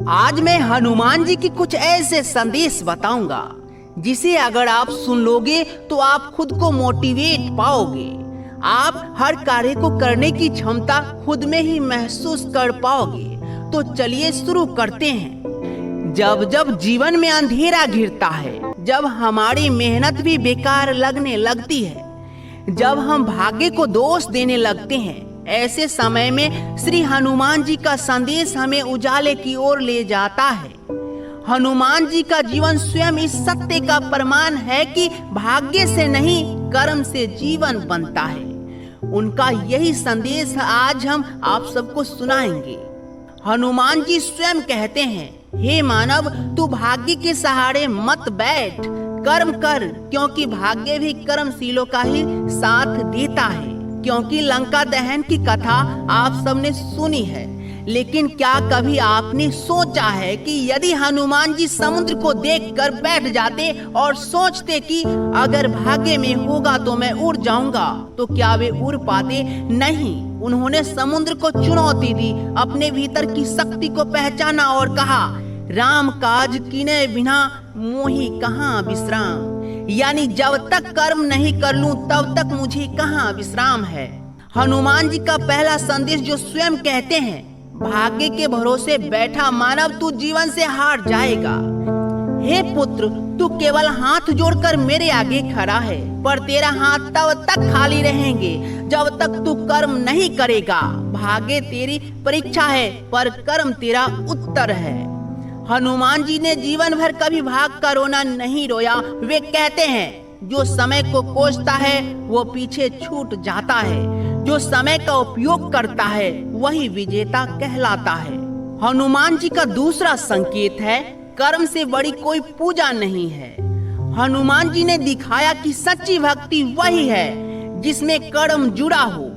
आज मैं हनुमान जी की कुछ ऐसे संदेश बताऊंगा जिसे अगर आप सुन लोगे तो आप खुद को मोटिवेट पाओगे। आप हर कार्य को करने की क्षमता खुद में ही महसूस कर पाओगे। तो चलिए शुरू करते हैं। जब जब जीवन में अंधेरा घिरता है, जब हमारी मेहनत भी बेकार लगने लगती है, जब हम भाग्य को दोष देने लगते हैं, ऐसे समय में श्री हनुमान जी का संदेश हमें उजाले की ओर ले जाता है। हनुमान जी का जीवन स्वयं इस सत्य का प्रमाण है कि भाग्य से नहीं, कर्म से जीवन बनता है। उनका यही संदेश आज हम आप सबको सुनाएंगे। हनुमान जी स्वयं कहते हैं, हे मानव, तू भाग्य के सहारे मत बैठ, कर्म कर, क्योंकि भाग्य भी कर्मशीलों का ही साथ देता है। क्योंकि लंका दहन की कथा आप सबने सुनी है, लेकिन क्या कभी आपने सोचा है कि यदि हनुमान जी समुद्र को देखकर बैठ जाते और सोचते कि अगर भाग्य में होगा तो मैं उड़ जाऊंगा, तो क्या वे उड़ पाते? नहीं, उन्होंने समुद्र को चुनौती दी, अपने भीतर की शक्ति को पहचाना और कहा, राम काज कीने बिना मोहि कहाँ विश्राम। यानी जब तक कर्म नहीं कर लूं तब तक मुझे कहाँ विश्राम है। हनुमान जी का पहला संदेश जो स्वयं कहते हैं, भाग्य के भरोसे बैठा मानव तू जीवन से हार जाएगा। हे पुत्र, तू केवल हाथ जोड़कर मेरे आगे खड़ा है, पर तेरा हाथ तब तक खाली रहेंगे जब तक तू कर्म नहीं करेगा। भाग्य तेरी परीक्षा है, पर कर्म तेरा उत्तर है। हनुमान जी ने जीवन भर कभी भाग का रोना नहीं रोया। वे कहते हैं, जो समय को कोसता है वो पीछे छूट जाता है, जो समय का उपयोग करता है वही विजेता कहलाता है। हनुमान जी का दूसरा संकेत है, कर्म से बड़ी कोई पूजा नहीं है। हनुमान जी ने दिखाया कि सच्ची भक्ति वही है जिसमें कर्म जुड़ा हो।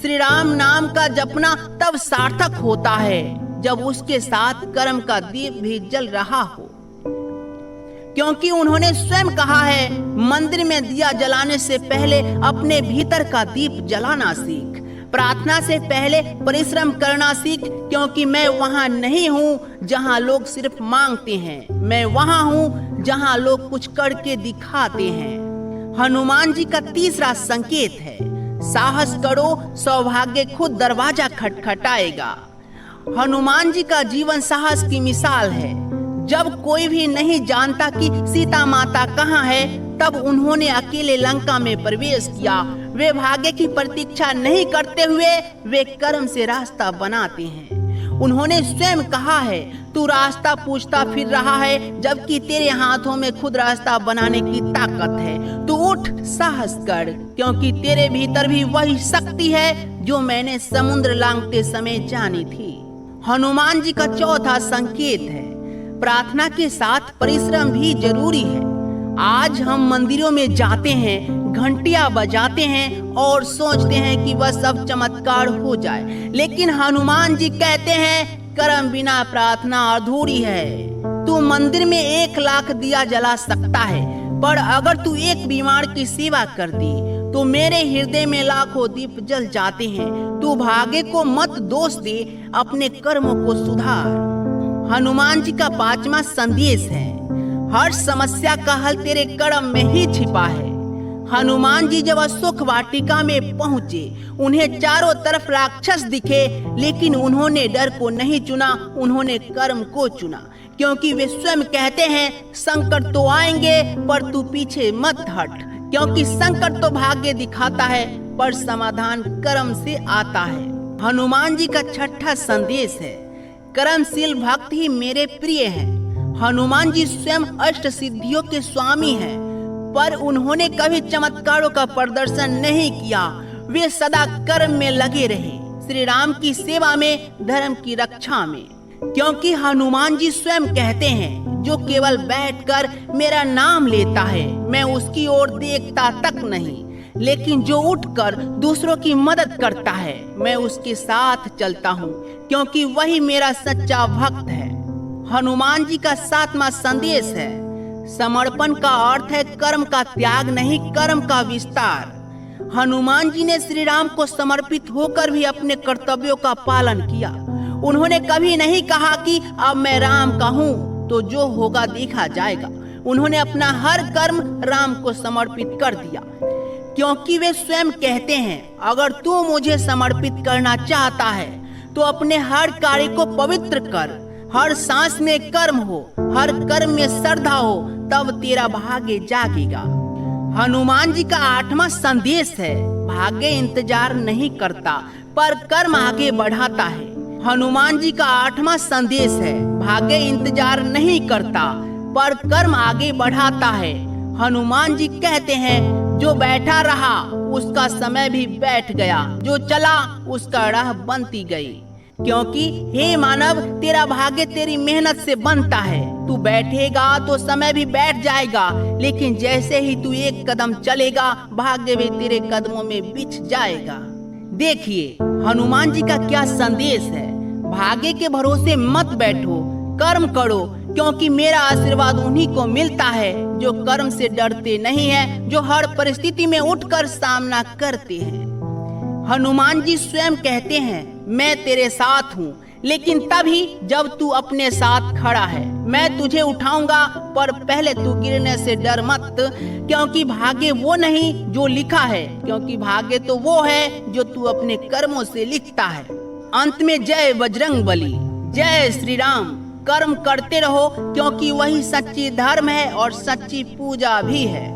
श्री राम नाम का जपना तब सार्थक होता है जब उसके साथ कर्म का दीप भी जल रहा हो। क्योंकि उन्होंने स्वयं कहा है, मंदिर में दिया जलाने से पहले अपने भीतर का दीप जलाना सीख, प्रार्थना से पहले परिश्रम करना सीख, क्योंकि मैं वहां नहीं हूं जहां लोग सिर्फ मांगते हैं, मैं वहां हूं जहां लोग कुछ करके दिखाते हैं। हनुमान जी का तीसरा संकेत है, साहस करो, सौभाग्य खुद दरवाजा खटखटाएगा। हनुमान जी का जीवन साहस की मिसाल है। जब कोई भी नहीं जानता कि सीता माता कहाँ है, तब उन्होंने अकेले लंका में प्रवेश किया। वे भाग्य की प्रतीक्षा नहीं करते हुए वे कर्म से रास्ता बनाते हैं। उन्होंने स्वयं कहा है, तू रास्ता पूछता फिर रहा है, जबकि तेरे हाथों में खुद रास्ता बनाने की ताकत है। तू उठ, साहस कर, क्योंकि तेरे भीतर भी वही शक्ति है जो मैंने समुद्र लांघते समय जानी थी। हनुमान जी का चौथा संकेत है, प्रार्थना के साथ परिश्रम भी जरूरी है। आज हम मंदिरों में जाते हैं, घंटियां बजाते हैं और सोचते हैं कि बस सब चमत्कार हो जाए, लेकिन हनुमान जी कहते हैं, कर्म बिना प्रार्थना अधूरी है। तू मंदिर में 1,00,000 दिया जला सकता है, पर अगर तू एक बीमार की सेवा कर दी तो मेरे हृदय में लाखों दीप जल जाते हैं। तू भाग्य को मत दोष दे, अपने कर्मों को सुधार। हनुमान जी का पांचवा संदेश है, हर समस्या का हल तेरे कर्म में ही छिपा है। हनुमान जी जब सुख वाटिका में पहुंचे, उन्हें चारों तरफ राक्षस दिखे, लेकिन उन्होंने डर को नहीं चुना, उन्होंने कर्म को चुना। क्योंकि वे स्वयं कहते हैं, संकट तो आएंगे पर तू पीछे मत हट, क्योंकि संकट तो भाग्य दिखाता है पर समाधान कर्म से आता है। हनुमान जी का छठा संदेश है, कर्मशील भक्त ही मेरे प्रिय हैं। हनुमान जी स्वयं अष्ट सिद्धियों के स्वामी हैं, पर उन्होंने कभी चमत्कारों का प्रदर्शन नहीं किया। वे सदा कर्म में लगे रहे, श्री राम की सेवा में, धर्म की रक्षा में। क्योंकि हनुमान जी स्वयं कहते हैं, जो केवल बैठकर मेरा नाम लेता है, मैं उसकी ओर देखता तक नहीं, लेकिन जो उठकर दूसरों की मदद करता है, मैं उसके साथ चलता हूँ, क्योंकि वही मेरा सच्चा भक्त है। हनुमान जी का सातवां संदेश है, समर्पण का अर्थ है कर्म का त्याग नहीं, कर्म का विस्तार। हनुमान जी ने श्री राम को समर्पित होकर भी अपने कर्तव्यों का पालन किया। उन्होंने कभी नहीं कहा कि अब मैं राम का हूँ तो जो होगा देखा जाएगा। उन्होंने अपना हर कर्म राम को समर्पित कर दिया, क्योंकि वे स्वयं कहते हैं, अगर तू मुझे समर्पित करना चाहता है तो अपने हर कार्य को पवित्र कर। हर सांस में कर्म हो, हर कर्म में श्रद्धा हो, तब तेरा भाग्य जागेगा। हनुमान जी का 8वां संदेश है, भाग्य इंतजार नहीं करता पर कर्म आगे बढ़ाता है। हनुमान जी का 8वां संदेश है, भाग्य इंतजार नहीं करता पर कर्म आगे बढ़ाता है। हनुमान जी कहते हैं, जो बैठा रहा उसका समय भी बैठ गया, जो चला उसका राह बनती गई। क्योंकि हे मानव, तेरा भाग्य तेरी मेहनत से बनता है। तू बैठेगा तो समय भी बैठ जाएगा, लेकिन जैसे ही तू एक कदम चलेगा भाग्य भी तेरे कदमों में बिछ जाएगा। देखिए हनुमान जी का क्या संदेश है, भाग्य के भरोसे मत बैठो, कर्म करो, क्योंकि मेरा आशीर्वाद उन्हीं को मिलता है जो कर्म से डरते नहीं है, जो हर परिस्थिति में उठकर सामना करते हैं। हनुमान जी स्वयं कहते हैं, मैं तेरे साथ हूँ, लेकिन तभी जब तू अपने साथ खड़ा है। मैं तुझे उठाऊंगा, पर पहले तू गिरने से डर मत, क्योंकि भाग्य वो नहीं जो लिखा है, क्योंकि भाग्य तो वो है जो तू अपने कर्मों से लिखता है। अंत में जय बजरंगबली, जय श्री राम। कर्म करते रहो, क्योंकि वही सच्ची धर्म है और सच्ची पूजा भी है।